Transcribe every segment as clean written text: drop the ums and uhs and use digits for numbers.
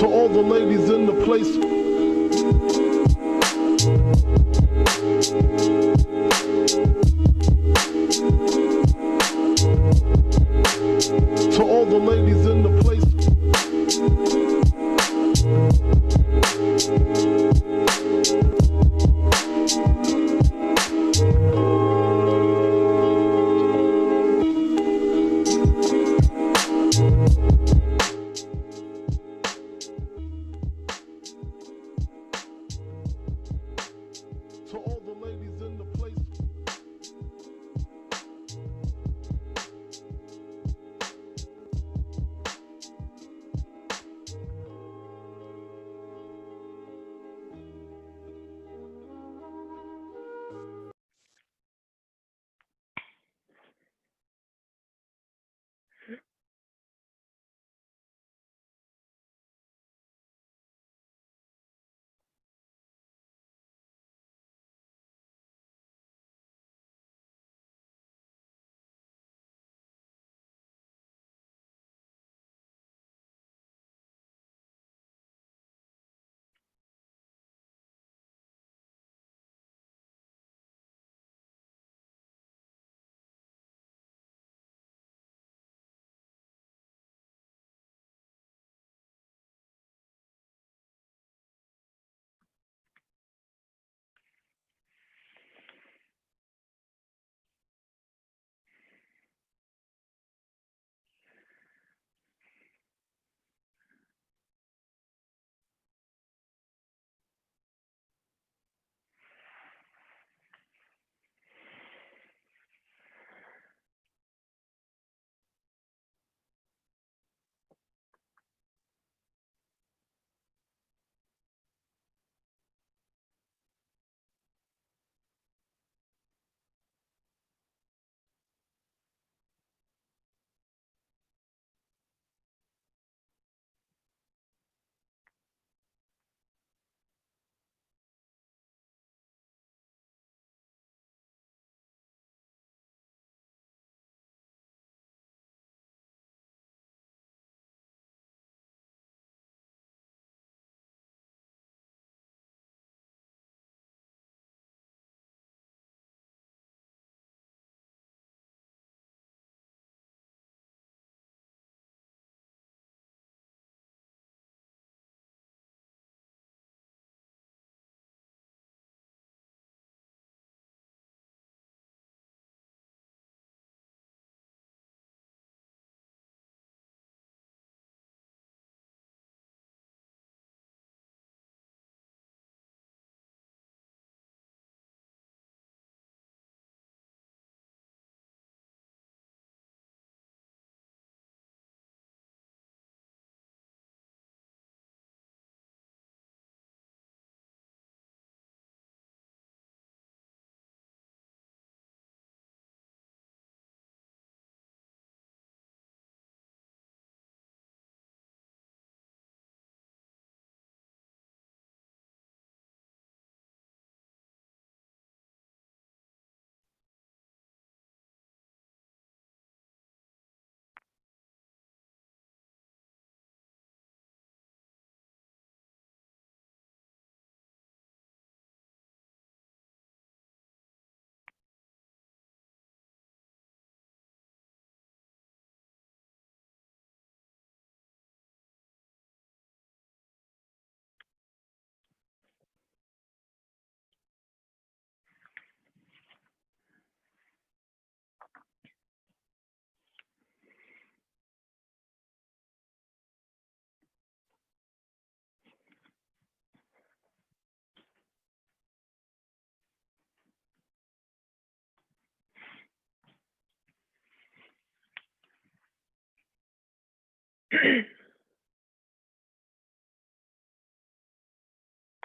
To all the ladies in the place. To all the ladies in the place. To all the ladies in the place.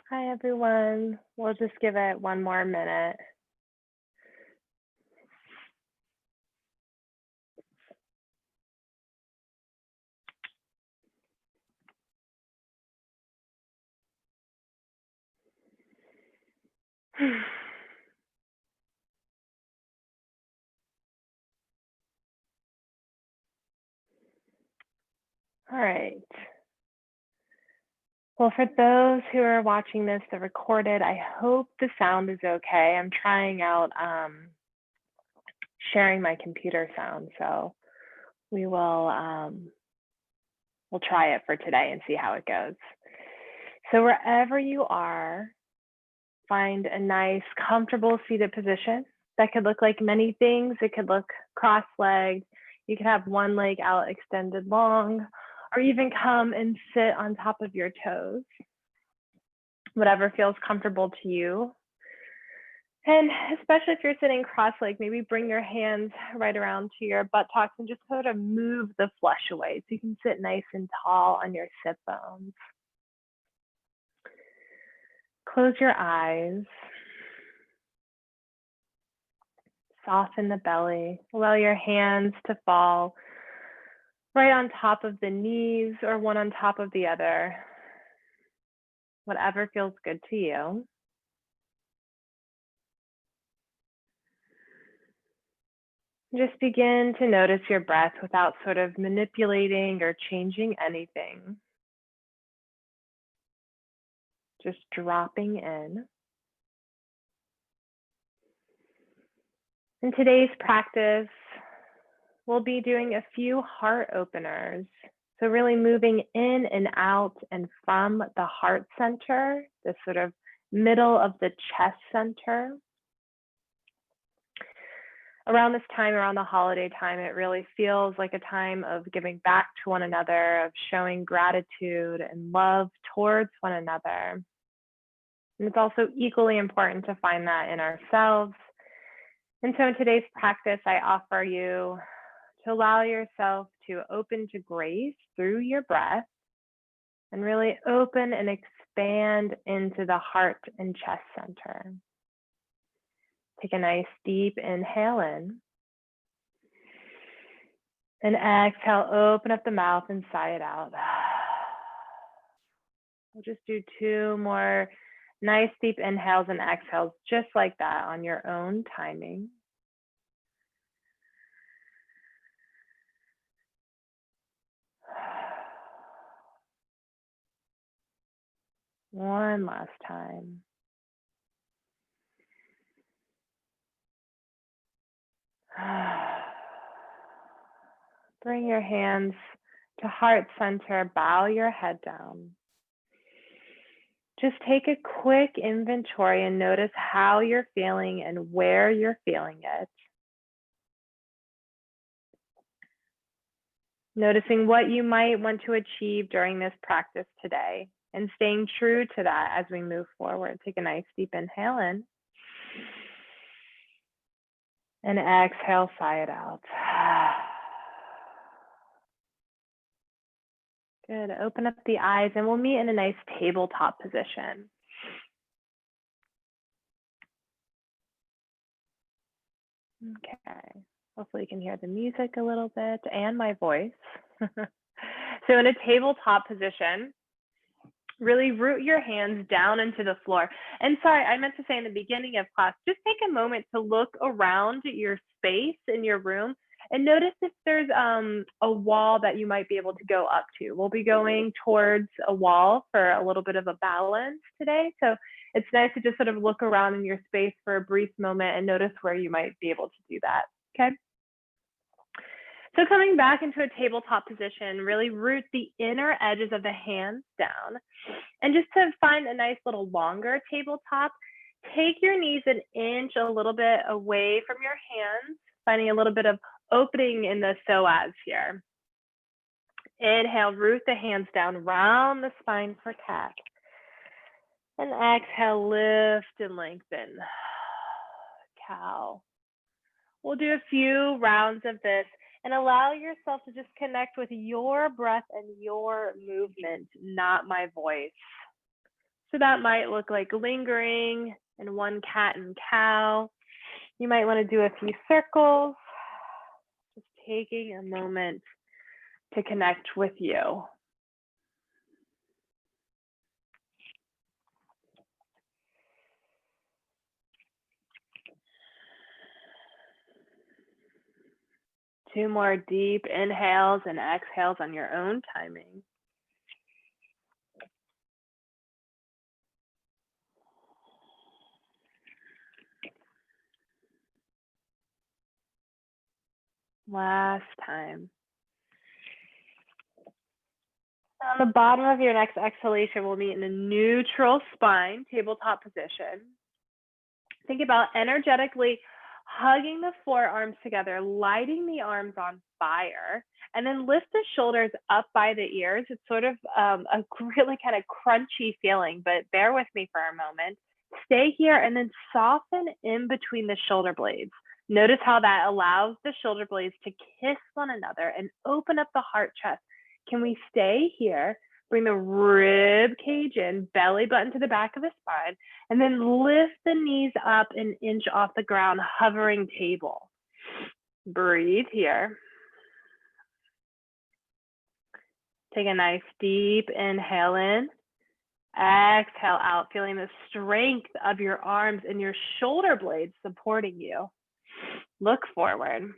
Hi, everyone. We'll just give it one more minute. All right. Well, for those who are watching this, the recorded, I hope the sound is okay. I'm trying out sharing my computer sound, so we will we'll try it for today and see how it goes. So wherever you are, find a nice, comfortable seated position. That could look like many things. It could look cross-legged. You could have one leg out extended long, or even come and sit on top of your toes. Whatever feels comfortable to you. And especially if you're sitting cross-legged, maybe bring your hands right around to your buttocks and just sort of move the flesh away so you can sit nice and tall on your sit bones. Close your eyes. Soften the belly. Allow your hands to fall right on top of the knees or one on top of the other. Whatever feels good to you. Just begin to notice your breath without sort of manipulating or changing anything. Just dropping in. In today's practice, we'll be doing a few heart openers. So really moving in and out and from the heart center, the sort of middle of the chest center. Around this time, around the holiday time, it really feels like a time of giving back to one another, of showing gratitude and love towards one another. And it's also equally important to find that in ourselves. And so in today's practice, I offer you to allow yourself to open to grace through your breath and really open and expand into the heart and chest center. Take a nice deep inhale in. And exhale, open up the mouth and sigh it out. We'll just do 2 more nice deep inhales and exhales just like that on your own timing. One last time. Bring your hands to heart center, bow your head down. Just take a quick inventory and notice how you're feeling and where you're feeling it. Noticing what you might want to achieve during this practice today and staying true to that as we move forward. Take a nice deep inhale in. And exhale, sigh it out. Good. Open up the eyes and we'll meet in a nice tabletop position. Okay. Hopefully you can hear the music a little bit and my voice. So in a tabletop position, really root your hands down into the floor. And sorry, I meant to say in the beginning of class, just take a moment to look around your space in your room and notice if there's a wall that you might be able to go up to. We'll be going towards a wall for a little bit of a balance today. So it's nice to just sort of look around in your space for a brief moment and notice where you might be able to do that, okay? So coming back into a tabletop position, really root the inner edges of the hands down. And just to find a nice little longer tabletop, take your knees an inch a little bit away from your hands, finding a little bit of opening in the psoas here. Inhale, root the hands down, round the spine for cat. And exhale, lift and lengthen. Cow. We'll do a few rounds of this and allow yourself to just connect with your breath and your movement, not my voice. So that might look like lingering in one cat and cow. You might want to do a few circles, just taking a moment to connect with you. Two more deep inhales and exhales on your own timing. Last time. On the bottom of your next exhalation, we'll meet in a neutral spine, tabletop position. Think about energetically hugging the forearms together, lighting the arms on fire, and then lift the shoulders up by the ears. It's sort of a really kind of crunchy feeling, but bear with me for a moment. Stay here and then soften in between the shoulder blades. Notice how that allows the shoulder blades to kiss one another and open up the heart chest. Can we stay here? Bring the rib cage in, belly button to the back of the spine, and then lift the knees up an inch off the ground, hovering table. Breathe here. Take a nice deep inhale in. Exhale out, feeling the strength of your arms and your shoulder blades supporting you. Look forward.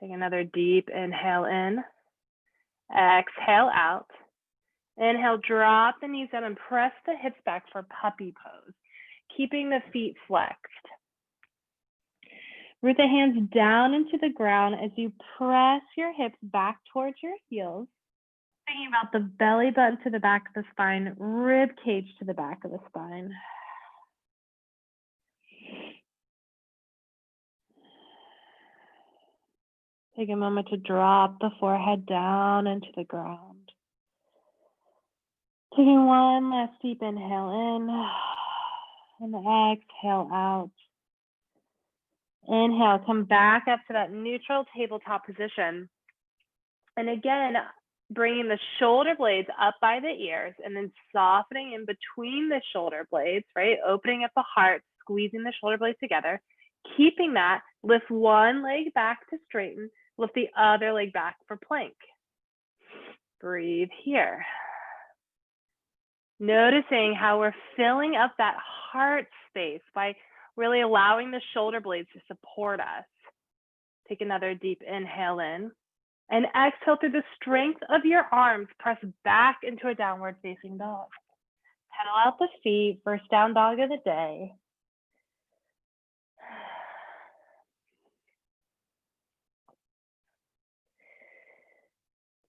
Take another deep inhale in. Exhale out. Inhale, drop the knees down and press the hips back for puppy pose, keeping the feet flexed. Root the hands down into the ground as you press your hips back towards your heels. Thinking about the belly button to the back of the spine, rib cage to the back of the spine. Take a moment to drop the forehead down into the ground. Taking one last deep inhale in and exhale out. Inhale, come back up to that neutral tabletop position. And again, bringing the shoulder blades up by the ears and then softening in between the shoulder blades, right? Opening up the heart, squeezing the shoulder blades together. Keeping that, lift one leg back to straighten, lift the other leg back for plank. Breathe here. Noticing how we're filling up that heart space by really allowing the shoulder blades to support us. Take another deep inhale in and exhale through the strength of your arms. Press back into a downward facing dog. Pedal out the feet, first down dog of the day.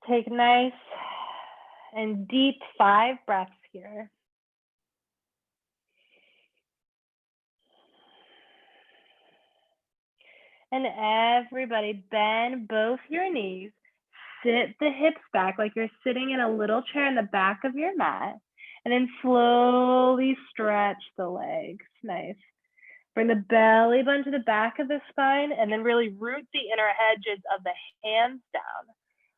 Take nice and deep 5 breaths here. And everybody bend both your knees, sit the hips back like you're sitting in a little chair in the back of your mat, and then slowly stretch the legs. Nice. Bring the belly button to the back of the spine and then really root the inner edges of the hands down,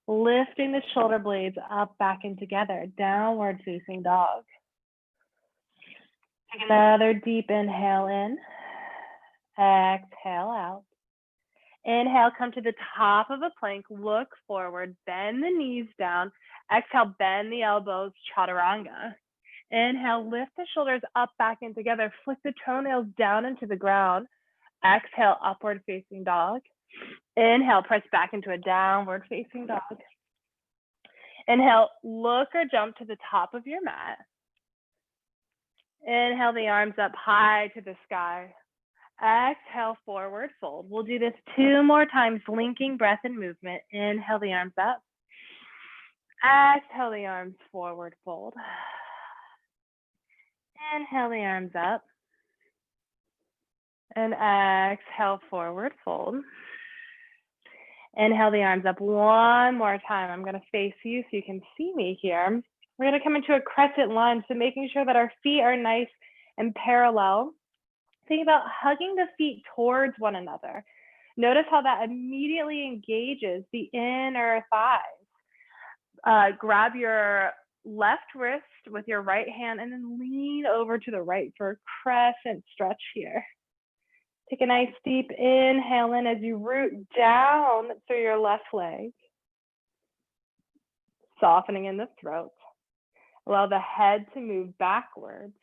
lifting the shoulder blades up, back, and together, downward facing dog. Take another deep inhale in, exhale out. Inhale, come to the top of a plank, look forward, bend the knees down. Exhale, bend the elbows, chaturanga. Inhale, lift the shoulders up, back, and together. Flick the toenails down into the ground. Exhale, upward facing dog. Inhale, press back into a downward facing dog. Inhale, look or jump to the top of your mat. Inhale the arms up high to the sky. Exhale, forward fold. We'll do this 2 more times, linking breath and movement. Inhale the arms up. Exhale the arms forward fold. Inhale the arms up. And exhale, forward fold. Inhale the arms up one more time. I'm going to face you so you can see me here. We're going to come into a crescent lunge, so making sure that our feet are nice and parallel. Think about hugging the feet towards one another. Notice how that immediately engages the inner thighs. Grab your left wrist with your right hand and then lean over to the right for a crescent stretch here. Take a nice deep inhale in as you root down through your left leg. Softening in the throat. Allow the head to move backwards.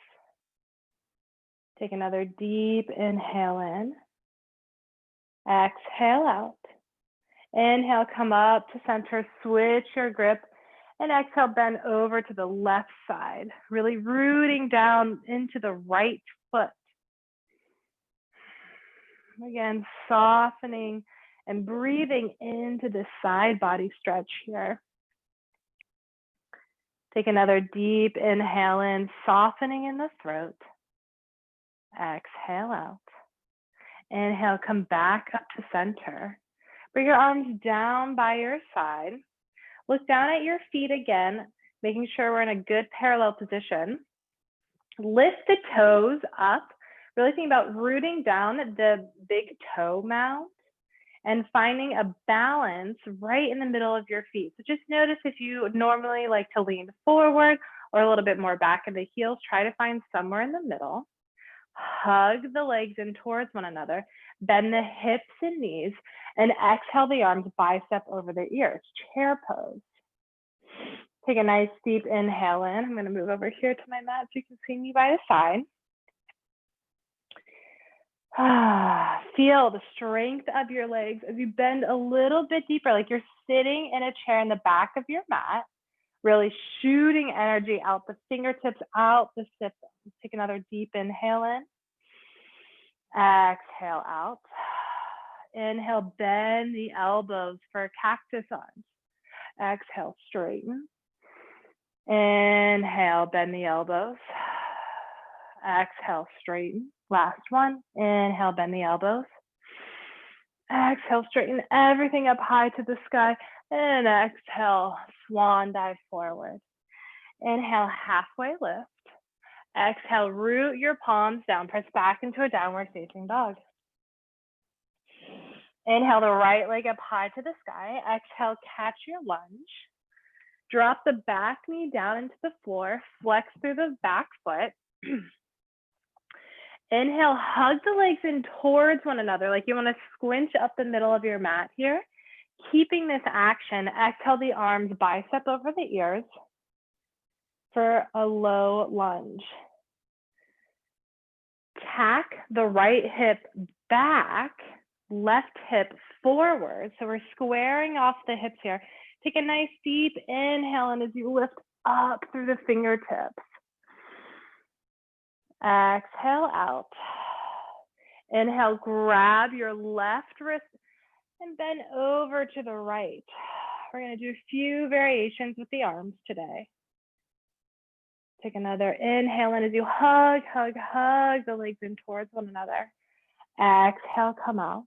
Take another deep inhale in. Exhale out. Inhale, come up to center, switch your grip, and exhale, bend over to the left side, really rooting down into the right foot. Again, softening and breathing into this side body stretch here. Take another deep inhale in, softening in the throat. Exhale out. Inhale, come back up to center. Bring your arms down by your side. Look down at your feet again, making sure we're in a good parallel position. Lift the toes up. Really think about rooting down the big toe mound and finding a balance right in the middle of your feet. So just notice if you normally like to lean forward or a little bit more back in the heels, try to find somewhere in the middle. Hug the legs in towards one another, bend the hips and knees, and exhale the arms bicep over the ears, chair pose. Take a nice deep inhale in. I'm gonna move over here to my mat so you can see me by the side. Feel the strength of your legs as you bend a little bit deeper, like you're sitting in a chair in the back of your mat, really shooting energy out the fingertips, out the sit bones. Take another deep inhale in. Exhale out. Inhale, bend the elbows for cactus arms. Exhale, straighten. Inhale, bend the elbows. Exhale, straighten. Last one. Inhale, bend the elbows. Exhale, straighten everything up high to the sky. And exhale, swan dive forward. Inhale, halfway lift. Exhale, root your palms down. Press back into a downward facing dog. Inhale the right leg up high to the sky. Exhale, catch your lunge. Drop the back knee down into the floor. Flex through the back foot. Inhale, hug the legs in towards one another, like you want to squinch up the middle of your mat here. Keeping this action, exhale the arms bicep over the ears for a low lunge. Tack the right hip back, left hip forward. So we're squaring off the hips here. Take a nice deep inhale, and as you lift up through the fingertips. Exhale out. Inhale, grab your left wrist and bend over to the right. We're going to do a few variations with the arms today. Take another inhale, and as you hug the legs in towards one another. Exhale, come out.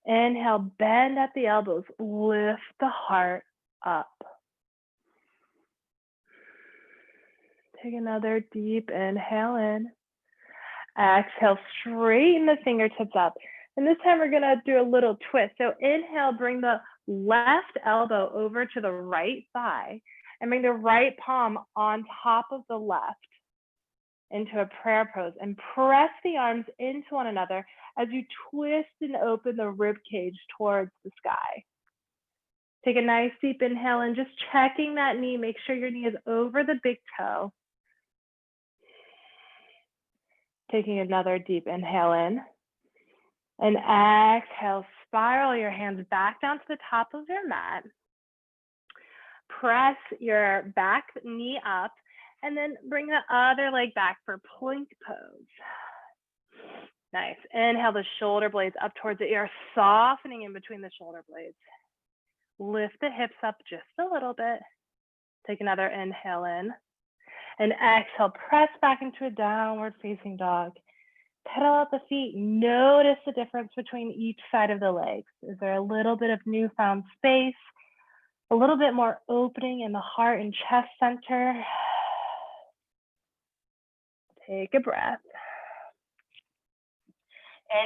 Inhale, bend at the elbows, lift the heart up. Take another deep inhale in. Exhale, straighten the fingertips up. And this time we're gonna do a little twist. So inhale, bring the left elbow over to the right thigh and bring the right palm on top of the left into a prayer pose, and press the arms into one another as you twist and open the rib cage towards the sky. Take a nice deep inhale and just checking that knee. Make sure your knee is over the big toe. Taking another deep inhale in. And exhale, spiral your hands back down to the top of your mat. Press your back knee up, and then bring the other leg back for plank pose. Nice. Inhale the shoulder blades up towards the ear, softening in between the shoulder blades. Lift the hips up just a little bit. Take another inhale in. And exhale, press back into a downward facing dog. Pedal out the feet. Notice the difference between each side of the legs. Is there a little bit of newfound space? A little bit more opening in the heart and chest center? Take a breath.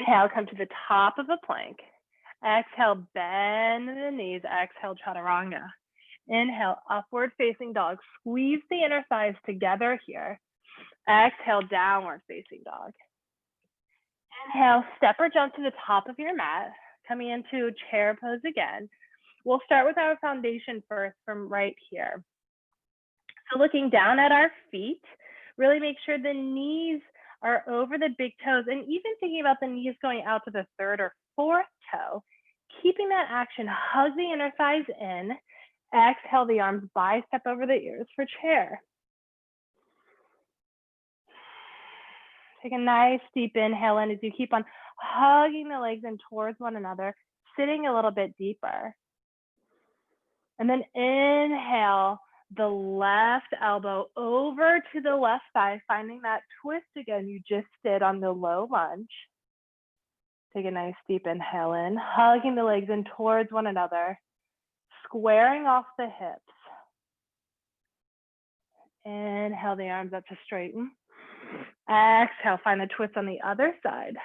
Inhale, come to the top of a plank. Exhale, bend the knees. Exhale, chaturanga. Inhale, upward facing dog. Squeeze the inner thighs together here. Exhale, downward facing dog. Inhale, step or jump to the top of your mat, coming into chair pose again. We'll start with our foundation first from right here. So looking down at our feet, really make sure the knees are over the big toes, and even thinking about the knees going out to the third or fourth toe. Keeping that action, hug the inner thighs in. Exhale the arms bicep over the ears for chair. Take a nice deep inhale in as you keep on hugging the legs in towards one another, sitting a little bit deeper. And then inhale the left elbow over to the left thigh, finding that twist again you just did on the low lunge. Take a nice deep inhale in, hugging the legs in towards one another, squaring off the hips. Inhale the arms up to straighten. Exhale, find the twist on the other side.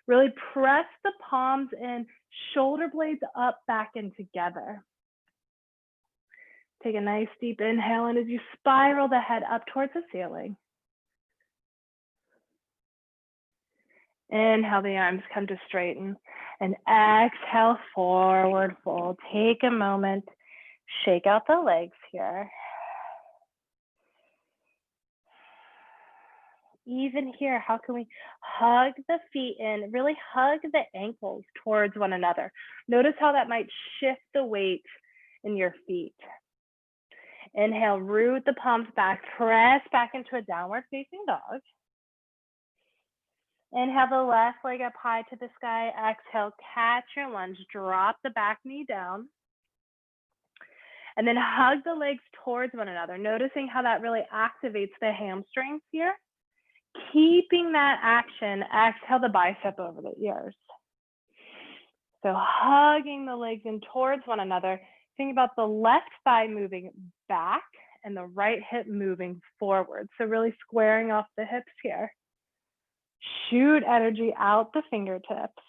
Really press the palms in, shoulder blades up, back, and together. Take a nice deep inhale in as you spiral the head up towards the ceiling. Inhale, the arms come to straighten. And exhale, forward fold. Take a moment, shake out the legs here. Even here, how can we hug the feet in, really hug the ankles towards one another. Notice how that might shift the weight in your feet. Inhale, root the palms back, press back into a downward facing dog. Inhale the left leg up high to the sky. Exhale, catch your lunge, drop the back knee down. And then hug the legs towards one another, noticing how that really activates the hamstrings here. Keeping that action, exhale the bicep over the ears. So hugging the legs in towards one another. Think about the left thigh moving back and the right hip moving forward. So really squaring off the hips here. Shoot energy out the fingertips.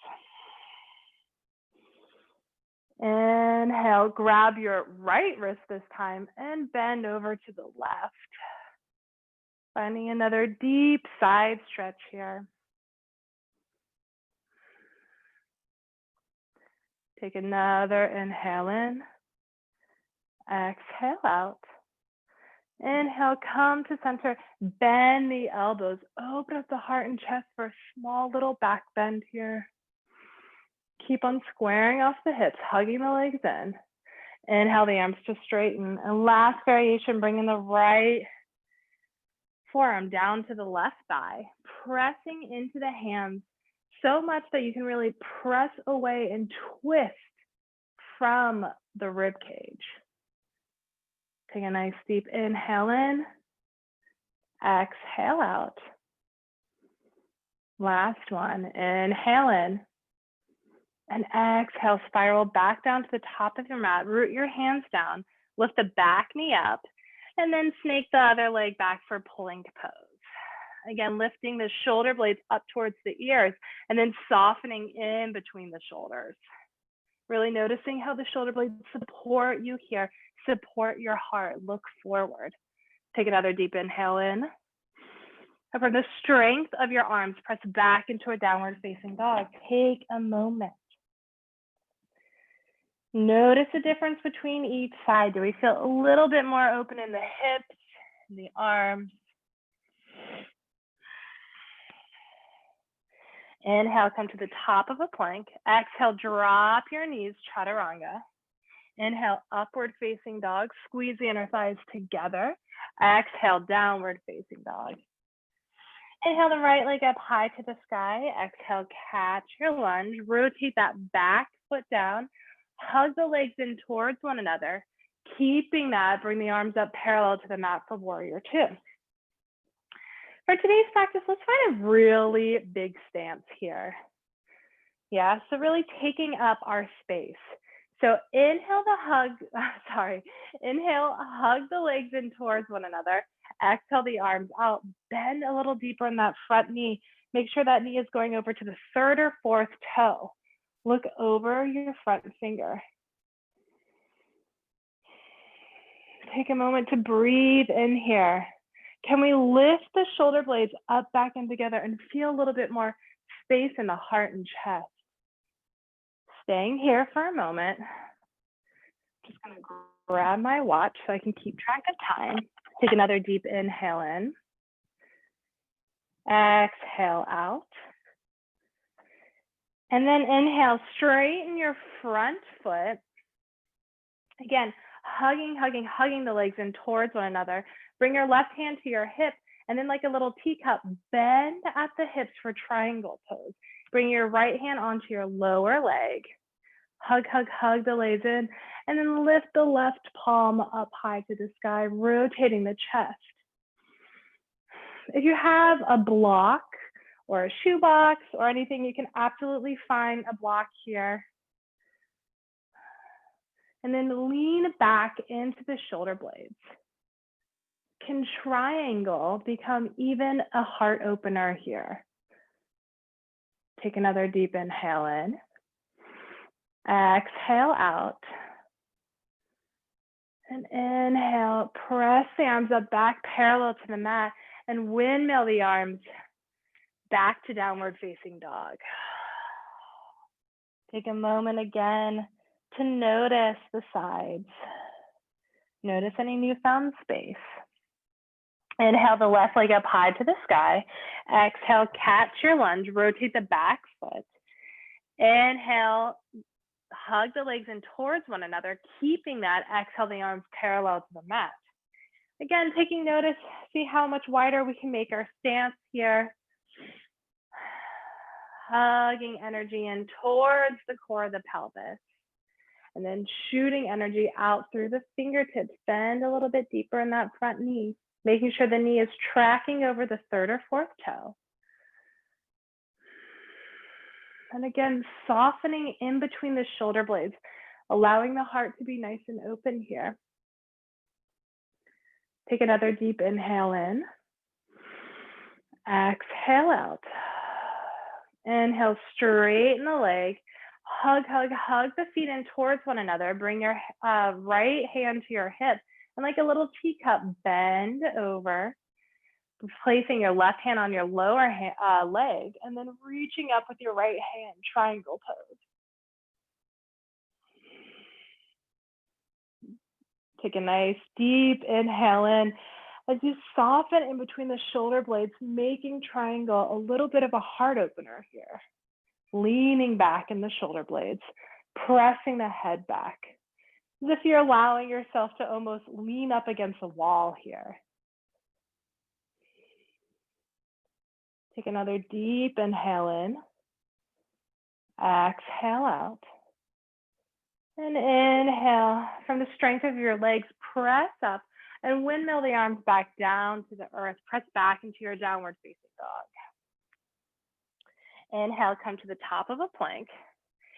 Inhale, grab your right wrist this time and bend over to the left. Finding another deep side stretch here. Take another inhale in. Exhale out. Inhale, come to center. Bend the elbows. Open up the heart and chest for a small little back bend here. Keep on squaring off the hips, hugging the legs in. Inhale the arms to straighten. And last variation, bringing the right forearm down to the left thigh, pressing into the hands so much that you can really press away and twist from the rib cage. Take a nice deep inhale in, exhale out. Last one, inhale in, and exhale, spiral back down to the top of your mat, root your hands down, lift the back knee up, and then snake the other leg back for pulling to pose. Again, lifting the shoulder blades up towards the ears and then softening in between the shoulders. Really noticing how the shoulder blades support you here, support your heart, look forward. Take another deep inhale in. And from the strength of your arms, press back into a downward facing dog. Take a moment. Notice the difference between each side. Do we feel a little bit more open in the hips, in the arms? Inhale, come to the top of a plank. Exhale, drop your knees, chaturanga. Inhale, upward facing dog. Squeeze the inner thighs together. Exhale, downward facing dog. Inhale the right leg up high to the sky. Exhale, catch your lunge. Rotate that back foot down. Hug the legs in towards one another. Keeping that, bring the arms up parallel to the mat for warrior two. For today's practice, let's find a really big stance here. Yeah, so really taking up our space. So inhale hug the legs in towards one another. Exhale the arms out, bend a little deeper in that front knee. Make sure that knee is going over to the third or fourth toe. Look over your front finger. Take a moment to breathe in here. Can we lift the shoulder blades up, back, and together and feel a little bit more space in the heart and chest? Staying here for a moment. Just gonna grab my watch so I can keep track of time. Take another deep inhale in. Exhale out. And then inhale, straighten your front foot. Again, hugging the legs in towards one another. Bring your left hand to your hip And then like a little teacup, bend at the hips for triangle pose. Bring your right hand onto your lower leg. Hug, hug, hug the legs in, and then lift the left palm up high to the sky, rotating the chest. If you have a block or a shoebox or anything, you can absolutely find a block here. And then lean back into the shoulder blades. Can triangle become even a heart opener here? Take another deep inhale in. Exhale out. And inhale, press the arms up back parallel to the mat and windmill the arms back to downward facing dog. Take a moment again to notice the sides. Notice any newfound space. Inhale the left leg up high to the sky. Exhale, catch your lunge, rotate the back foot. Inhale, hug the legs in towards one another, keeping that. Exhale the arms parallel to the mat. Again, taking notice, see how much wider we can make our stance here. Hugging energy in towards the core of the pelvis. And then shooting energy out through the fingertips. Bend a little bit deeper in that front knee, making sure the knee is tracking over the third or fourth toe. And again, softening in between the shoulder blades, allowing the heart to be nice and open here. Take another deep inhale in. Exhale out. Inhale, straighten the leg. Hug, hug, hug the feet in towards one another. Bring your right hand to your hip. And like a little teacup, bend over. Placing your left hand on your lower leg. And then reaching up with your right hand, triangle pose. Take a nice deep inhale in as you soften in between the shoulder blades, making triangle a little bit of a heart opener here. Leaning back in the shoulder blades, pressing the head back. As if you're allowing yourself to almost lean up against a wall here. Take another deep inhale in. Exhale out. And inhale, from the strength of your legs, press up and windmill the arms back down to the earth. Press back into your downward facing dog. Inhale, come to the top of a plank.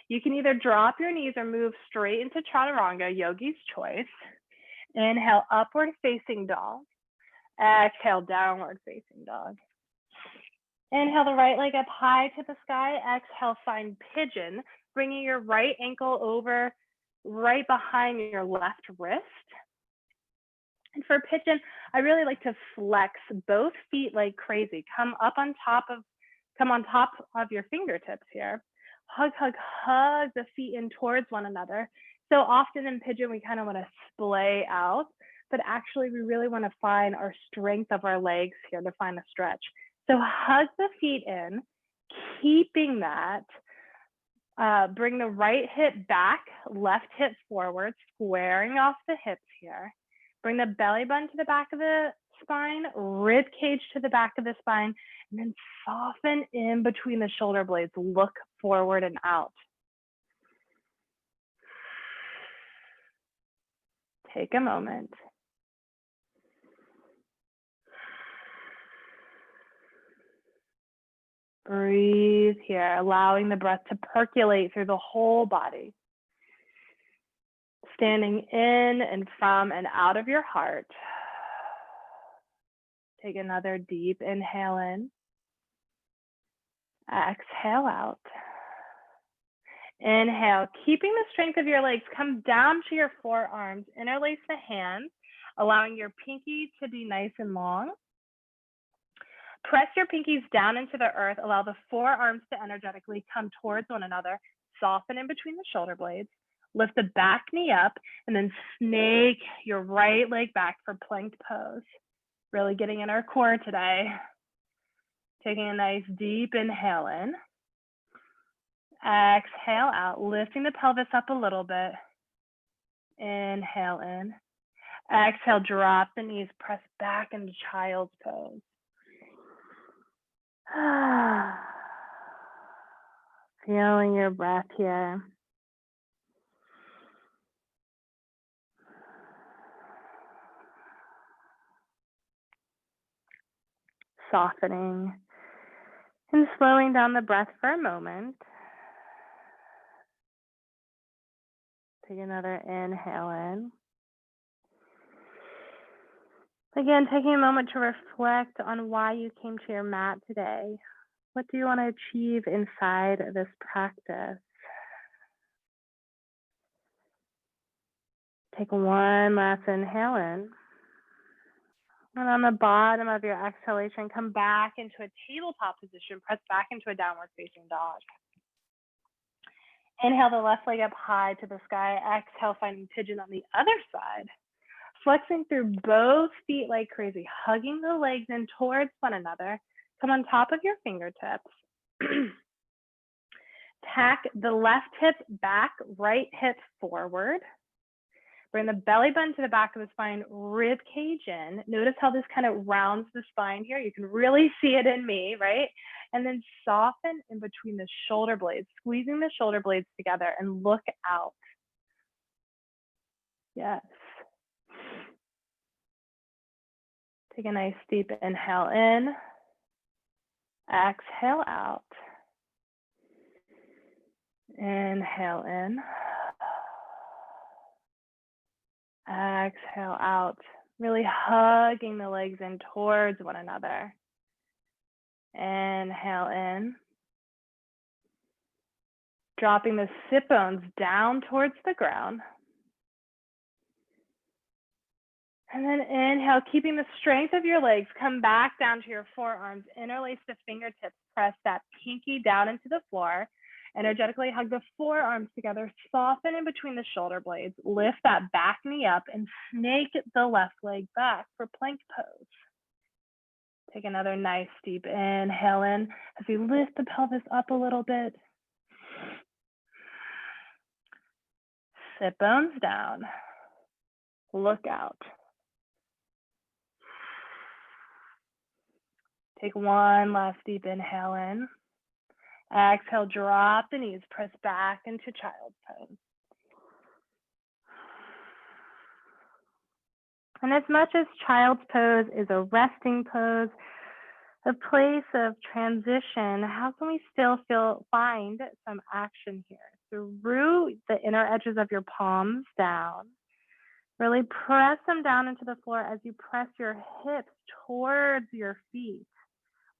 You can either drop your knees or move straight into chaturanga, yogi's choice. Inhale, upward facing dog. Exhale, downward facing dog. Inhale the right leg up high to the sky. Exhale, find pigeon, bringing your right ankle over right behind your left wrist. And for pigeon, I really like to flex both feet like crazy. Come on top of your fingertips here. Hug, hug, hug the feet in towards one another. So often in pigeon, we kind of want to splay out, but actually we really want to find our strength of our legs here to find a stretch. So hug the feet in, keeping that. Bring the right hip back, left hip forward, squaring off the hips here. Bring the belly button to the back of the spine, rib cage to the back of the spine, and then soften in between the shoulder blades. Look forward and out. Take a moment. Breathe here, allowing the breath to percolate through the whole body. Standing in and from and out of your heart. Take another deep inhale in. Exhale out. Inhale, keeping the strength of your legs, come down to your forearms, interlace the hands, allowing your pinky to be nice and long. Press your pinkies down into the earth, allow the forearms to energetically come towards one another, soften in between the shoulder blades, lift the back knee up, and then snake your right leg back for plank pose. Really getting in our core today. Taking a nice deep inhale in. Exhale out, lifting the pelvis up a little bit. Inhale in. Exhale, drop the knees, press back into child's pose. Feeling your breath here. Softening and slowing down the breath for a moment. Take another inhale in. Again, taking a moment to reflect on why you came to your mat today. What do you want to achieve inside this practice? Take one last inhale in. And on the bottom of your exhalation, come back into a tabletop position. Press back into a downward facing dog. Inhale the left leg up high to the sky. Exhale, finding pigeon on the other side. Flexing through both feet like crazy, hugging the legs in towards one another. Come on top of your fingertips. Tack the left hip back, right hip forward. Bring the belly button to the back of the spine, rib cage in. Notice how this kind of rounds the spine here. You can really see it in me, right? And then soften in between the shoulder blades, squeezing the shoulder blades together and look out. Yes. Take a nice deep inhale in. Exhale out. Inhale in. Exhale out. Really hugging the legs in towards one another. Inhale in. Dropping the sit bones down towards the ground. And then inhale, keeping the strength of your legs. Come back down to your forearms. Interlace the fingertips. Press that pinky down into the floor. Energetically hug the forearms together. Soften in between the shoulder blades. Lift that back knee up and snake the left leg back for plank pose. Take another nice deep inhale in as we lift the pelvis up a little bit. Sit bones down. Look out. Take one last deep inhale in. Exhale, drop the knees, press back into child's pose. And as much as child's pose is a resting pose, a place of transition, how can we still find some action here? So root the inner edges of your palms down. Really press them down into the floor as you press your hips towards your feet.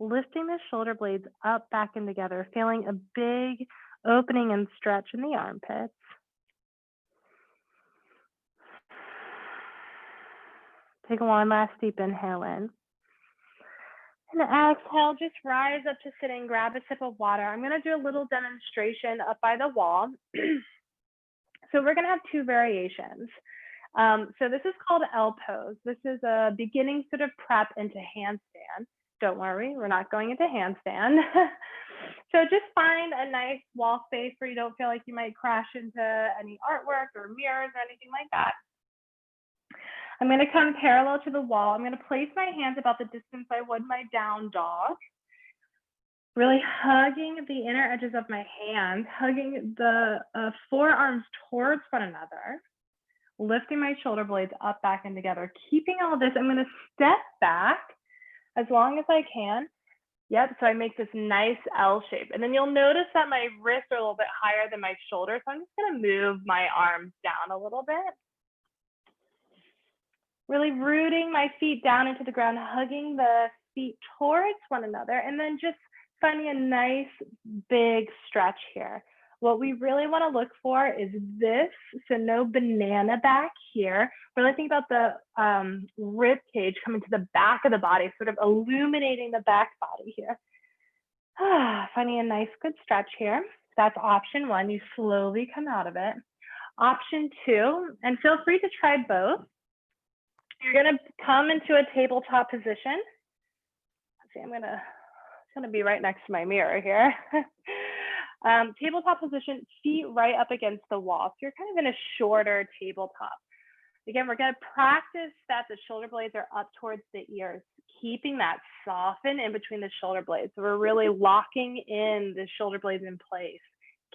Lifting the shoulder blades up, back, and together, feeling a big opening and stretch in the armpits. Take one last deep inhale in. And exhale, just rise up to sitting, grab a sip of water. I'm going to do a little demonstration up by the wall. So we're going to have two variations. So this is called L pose. This is a beginning sort of prep into handstand. Don't worry, we're not going into handstand. So just find a nice wall space where you don't feel like you might crash into any artwork or mirrors or anything like that. I'm going to come parallel to the wall. I'm going to place my hands about the distance I would my down dog. Really hugging the inner edges of my hands, hugging the forearms towards one another, lifting my shoulder blades up, back, and together. Keeping all of this, I'm going to step back as long as I can. Yep, so I make this nice L shape. And then you'll notice that my wrists are a little bit higher than my shoulders. So I'm just going to move my arms down a little bit. Really rooting my feet down into the ground, hugging the feet towards one another, and then just finding a nice big stretch here. What we really want to look for is this, so no banana back here. Really think about the rib cage coming to the back of the body, sort of illuminating the back body here. Finding a nice good stretch here. That's option one. You slowly come out of it. Option two, and feel free to try both. You're going to come into a tabletop position. Let's see, it's going to be right next to my mirror here. Tabletop position, feet right up against the wall. So you're kind of in a shorter tabletop. Again, we're going to practice that the shoulder blades are up towards the ears, keeping that soften in between the shoulder blades. So we're really locking in the shoulder blades in place,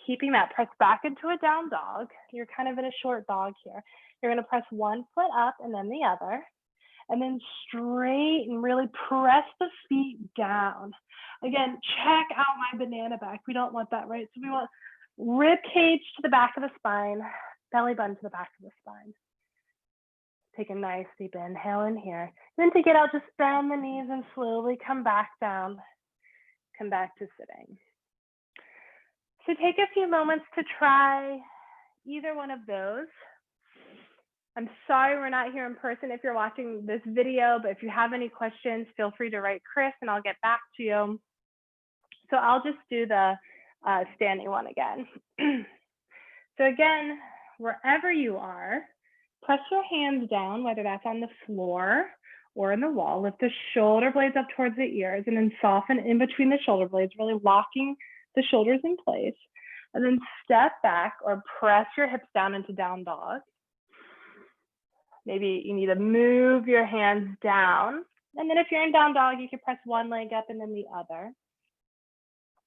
keeping that press back into a down dog. You're kind of in a short dog here. You're going to press one foot up and then the other, and then straighten, really press the feet down. Again, check out my banana back. We don't want that, right? So we want rib cage to the back of the spine, belly button to the back of the spine. Take a nice deep inhale in here. Then to get out, just bend the knees and slowly come back down. Come back to sitting. So take a few moments to try either one of those. I'm sorry we're not here in person if you're watching this video, but if you have any questions, feel free to write Chris and I'll get back to you. So I'll just do the standing one again. So again, wherever you are, press your hands down, whether that's on the floor or in the wall. Lift the shoulder blades up towards the ears and then soften in between the shoulder blades, really locking the shoulders in place. And then step back or press your hips down into down dog. Maybe you need to move your hands down. And then if you're in down dog, you can press one leg up and then the other.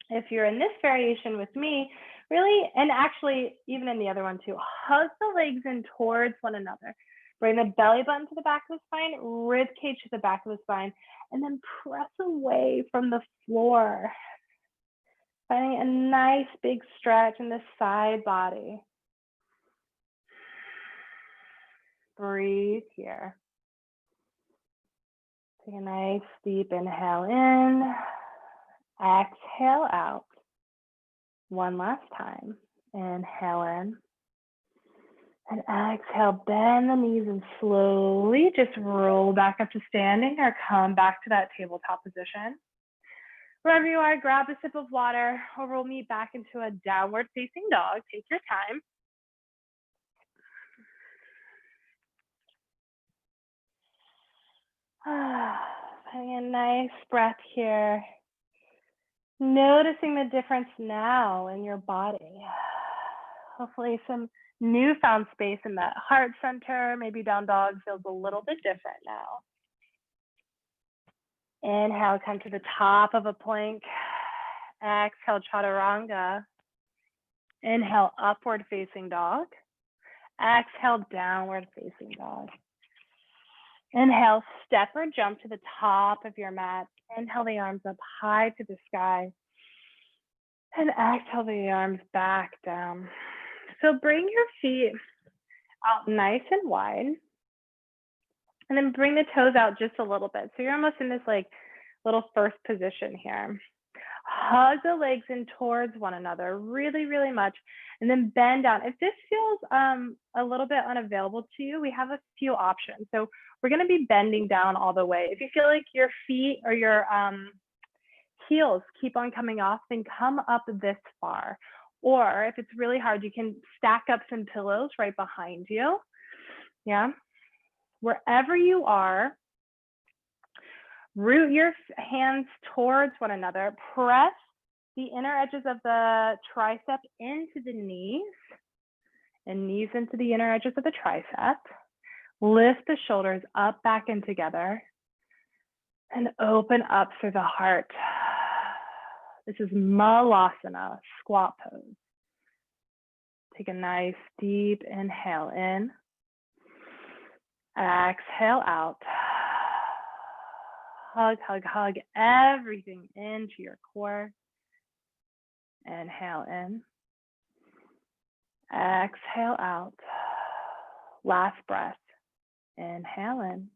If you're in this variation with me, really, and actually even in the other one too, hug the legs in towards one another. Bring the belly button to the back of the spine, rib cage to the back of the spine, and then press away from the floor. Finding a nice big stretch in the side body. Breathe here. Take a nice deep inhale in. Exhale out. One last time. Inhale in. And exhale, bend the knees and slowly just roll back up to standing or come back to that tabletop position. Wherever you are, grab a sip of water or we'll meet back into a downward facing dog. Take your time. Having a nice breath here. Noticing the difference now in your body. Hopefully some newfound space in that heart center. Maybe down dog feels a little bit different now. Inhale, come to the top of a plank. Exhale, chaturanga. Inhale, upward facing dog. Exhale, downward facing dog. Inhale, step or jump to the top of your mat. Inhale the arms up high to the sky. And exhale the arms back down. So bring your feet out nice and wide. And then bring the toes out just a little bit. So you're almost in this like little first position here. Hug the legs in towards one another really, really much. And then bend down. If this feels a little bit unavailable to you, we have a few options. So we're going to be bending down all the way. If you feel like your feet or your heels keep on coming off, then come up this far. Or if it's really hard, you can stack up some pillows right behind you. Yeah. Wherever you are, root your hands towards one another. Press the inner edges of the tricep into the knees and knees into the inner edges of the tricep. Lift the shoulders up, back, and together. And open up through the heart. This is Malasana, squat pose. Take a nice deep inhale in. Exhale out. Hug, hug, hug everything into your core. Inhale in. Exhale out. Last breath. Inhale in.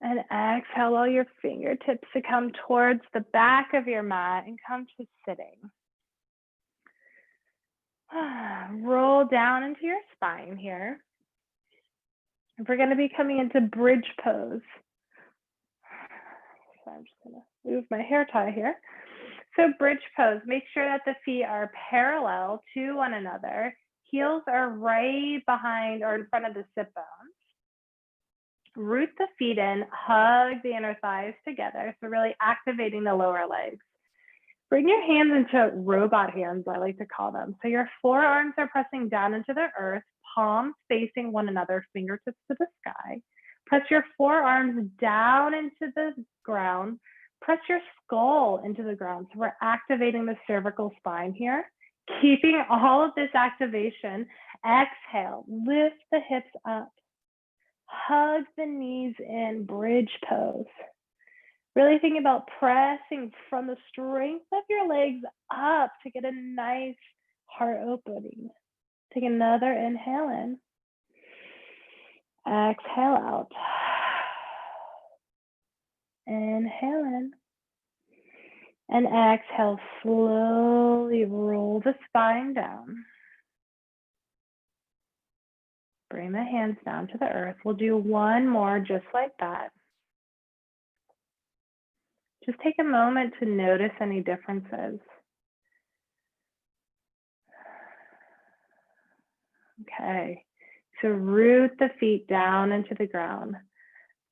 And exhale, allow your fingertips to come towards the back of your mat and come to sitting. Roll down into your spine here. And we're going to be coming into bridge pose. So I'm just going to move my hair tie here. So bridge pose, make sure that the feet are parallel to one another. Heels are right behind or in front of the sit bones. Root the feet in, hug the inner thighs together. So really activating the lower legs. Bring your hands into robot hands, I like to call them. So your forearms are pressing down into the earth, palms facing one another, fingertips to the sky. Press your forearms down into the ground. Press your skull into the ground. So we're activating the cervical spine here. Keeping all of this activation, exhale, lift the hips up. Hug the knees in, bridge pose. Really thinking about pressing from the strength of your legs up to get a nice heart opening. Take another inhale in. Exhale out. Inhale in. And exhale, slowly roll the spine down. Bring the hands down to the earth. We'll do one more just like that. Just take a moment to notice any differences. Okay, so root the feet down into the ground.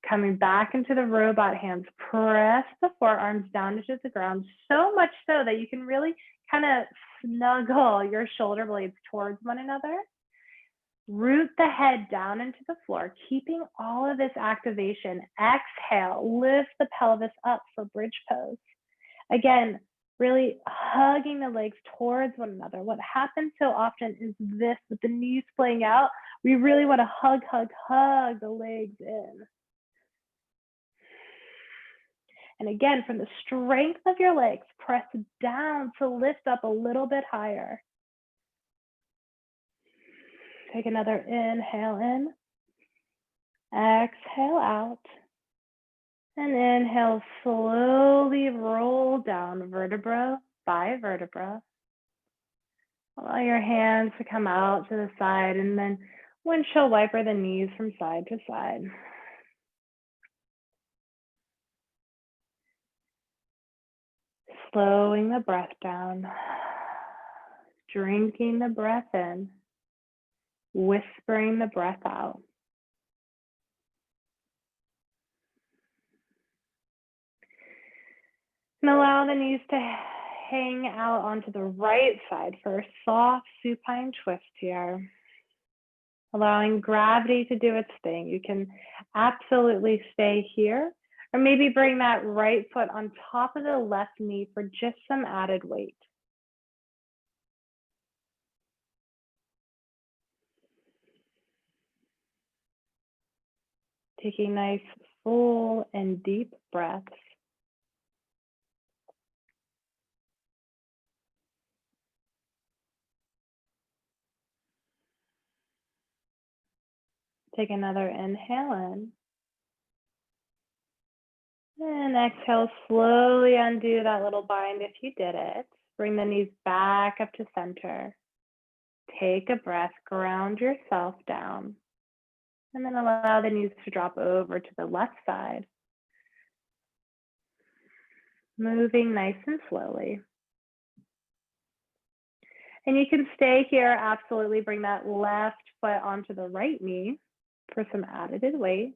Coming back into the robot hands, press the forearms down into the ground, so much so that you can really kind of snuggle your shoulder blades towards one another. Root the head down into the floor, keeping all of this activation. Exhale, lift the pelvis up for bridge pose. Again, really hugging the legs towards one another. What happens so often is this, with the knees playing out, we really want to hug, hug, hug the legs in. And again, from the strength of your legs, press down to lift up a little bit higher. Take another inhale in, exhale out, and inhale, slowly roll down vertebra by vertebra. Allow your hands to come out to the side, and then windshield wiper the knees from side to side. Slowing the breath down, drinking the breath in, whispering the breath out. And allow the knees to hang out onto the right side for a soft supine twist here. Allowing gravity to do its thing. You can absolutely stay here, or maybe bring that right foot on top of the left knee for just some added weight. Taking nice, full and deep breaths. Take another inhale in. And exhale, slowly undo that little bind if you did it. Bring the knees back up to center. Take a breath, ground yourself down. And then allow the knees to drop over to the left side. Moving nice and slowly. And you can stay here, absolutely bring that left foot onto the right knee for some added weight.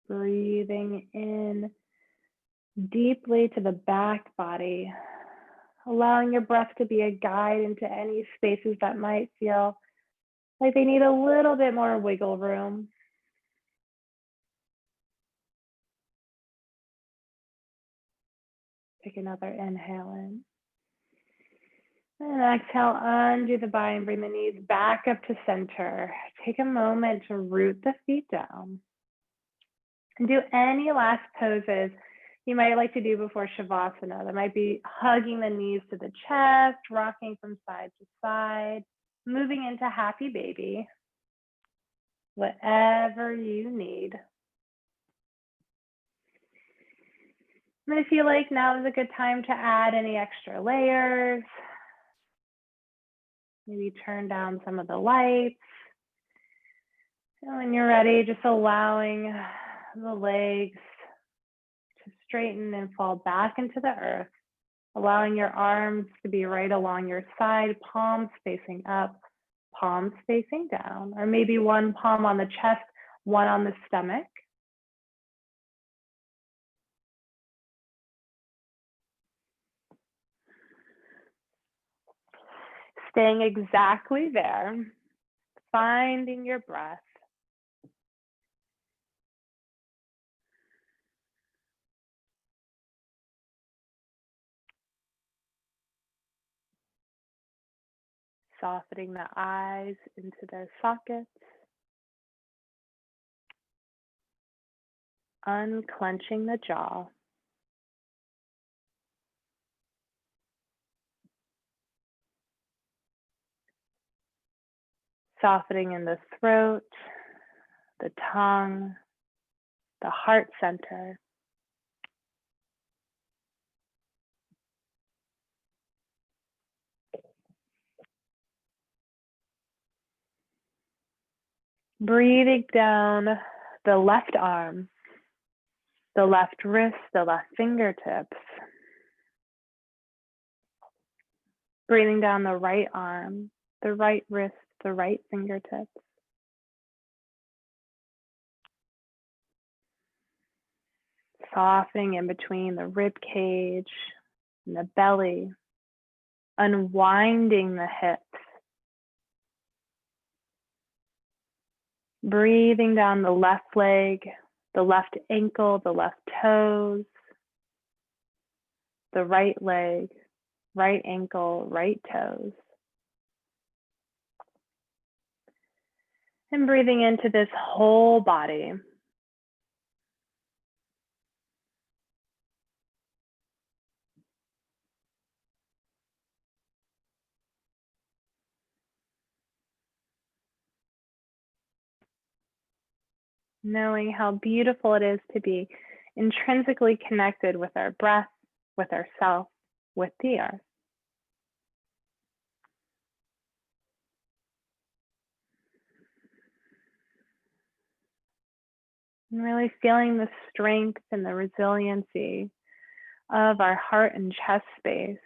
Breathing in deeply to the back body, allowing your breath to be a guide into any spaces that might feel like they need a little bit more wiggle room. Take another inhale in. And exhale, undo the bind, bring the knees back up to center. Take a moment to root the feet down. And do any last poses you might like to do before Shavasana. That might be hugging the knees to the chest, rocking from side to side, moving into happy baby, whatever you need. And I feel like now is a good time to add any extra layers. Maybe turn down some of the lights. And when you're ready, just allowing the legs to straighten and fall back into the earth, allowing your arms to be right along your side, palms facing up, palms facing down, or maybe one palm on the chest, one on the stomach. Staying exactly there, finding your breath. Softening the eyes into their sockets. Unclenching the jaw. Softening in the throat, the tongue, the heart center. Breathing down the left arm, the left wrist, the left fingertips. Breathing down the right arm, the right wrist, the right fingertips. Softening in between the rib cage and the belly. Unwinding the hips. Breathing down the left leg, the left ankle, the left toes, the right leg, right ankle, right toes. And breathing into this whole body. Knowing how beautiful it is to be intrinsically connected with our breath, with ourself, with the earth. And really feeling the strength and the resiliency of our heart and chest space,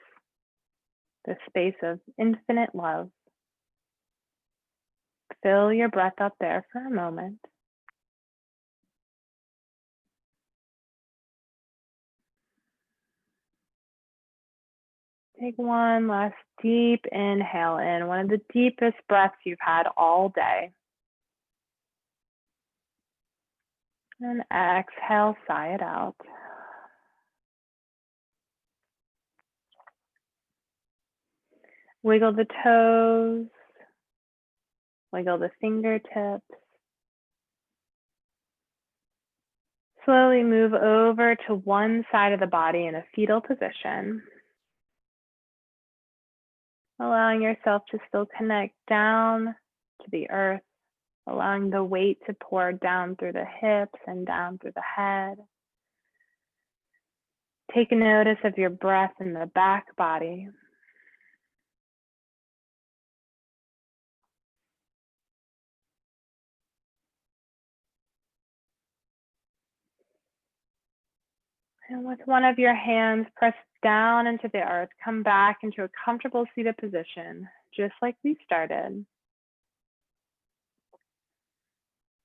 the space of infinite love. Fill your breath up there for a moment. Take one last deep inhale in, one of the deepest breaths you've had all day. And exhale, sigh it out. Wiggle the toes, wiggle the fingertips. Slowly move over to one side of the body in a fetal position. Allowing yourself to still connect down to the earth, allowing the weight to pour down through the hips and down through the head. Take notice of your breath in the back body. And with one of your hands, press down into the earth. Come back into a comfortable seated position, just like we started.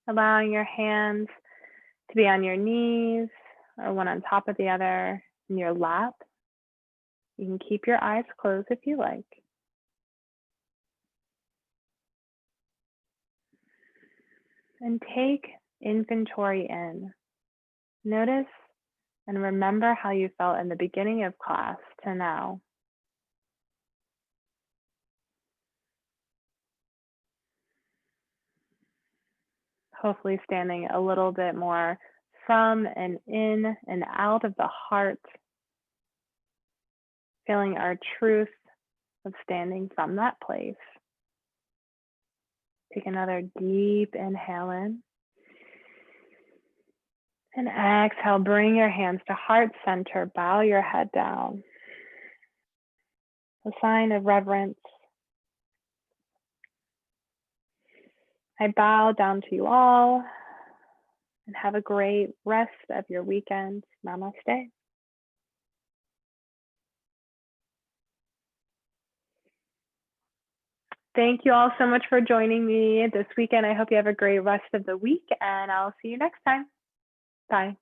Allowing your hands to be on your knees or one on top of the other in your lap. You can keep your eyes closed if you like. And take inventory in. Notice and remember how you felt in the beginning of class to now. Hopefully standing a little bit more from and in and out of the heart. Feeling our truth of standing from that place. Take another deep inhale in. And exhale, bring your hands to heart center, bow your head down. A sign of reverence. I bow down to you all and have a great rest of your weekend. Namaste. Thank you all so much for joining me this weekend. I hope you have a great rest of the week and I'll see you next time. Bye.